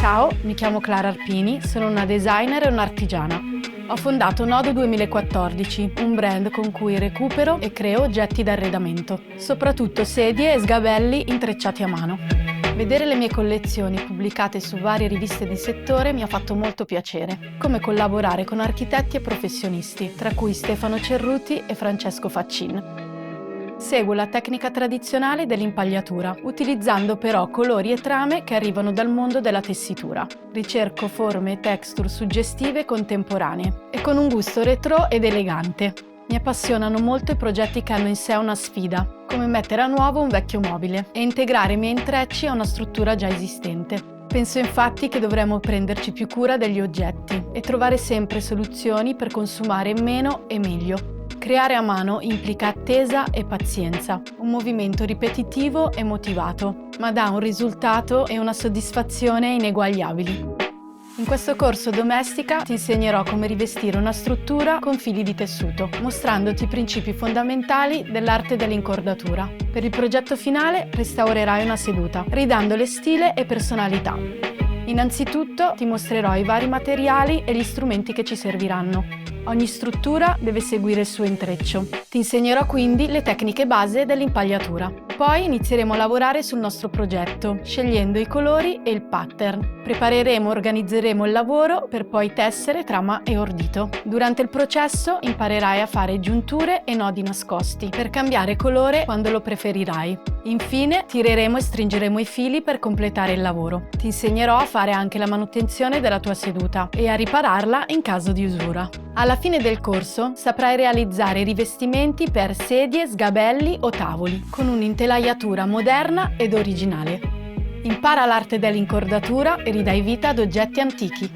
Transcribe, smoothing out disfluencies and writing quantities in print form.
Ciao, mi chiamo Clara Arpini, sono una designer e un'artigiana. Ho fondato Nodo 2014, un brand con cui recupero e creo oggetti d'arredamento, soprattutto sedie e sgabelli intrecciati a mano. Vedere le mie collezioni pubblicate su varie riviste di settore mi ha fatto molto piacere, come collaborare con architetti e professionisti, tra cui Stefano Cerruti e Francesco Faccin. Seguo la tecnica tradizionale dell'impagliatura, utilizzando però colori e trame che arrivano dal mondo della tessitura. Ricerco forme e texture suggestive e contemporanee, e con un gusto retro ed elegante. Mi appassionano molto i progetti che hanno in sé una sfida, come mettere a nuovo un vecchio mobile e integrare i miei intrecci a una struttura già esistente. Penso infatti che dovremmo prenderci più cura degli oggetti e trovare sempre soluzioni per consumare meno e meglio. Creare a mano implica attesa e pazienza, un movimento ripetitivo e motivato, ma dà un risultato e una soddisfazione ineguagliabili. In questo corso Domestica ti insegnerò come rivestire una struttura con fili di tessuto, mostrandoti i principi fondamentali dell'arte dell'incordatura. Per il progetto finale restaurerai una seduta, ridandole stile e personalità. Innanzitutto ti mostrerò i vari materiali e gli strumenti che ci serviranno. Ogni struttura deve seguire il suo intreccio. Ti insegnerò quindi le tecniche base dell'impagliatura. Poi inizieremo a lavorare sul nostro progetto, scegliendo i colori e il pattern. Prepareremo e organizzeremo il lavoro per poi tessere, trama e ordito. Durante il processo imparerai a fare giunture e nodi nascosti, per cambiare colore quando lo preferirai. Infine tireremo e stringeremo i fili per completare il lavoro. Ti insegnerò a fare anche la manutenzione della tua seduta e a ripararla in caso di usura. Alla fine del corso saprai realizzare rivestimenti per sedie, sgabelli o tavoli, con un'intelaiatura moderna ed originale. Impara l'arte dell'incordatura e ridai vita ad oggetti antichi.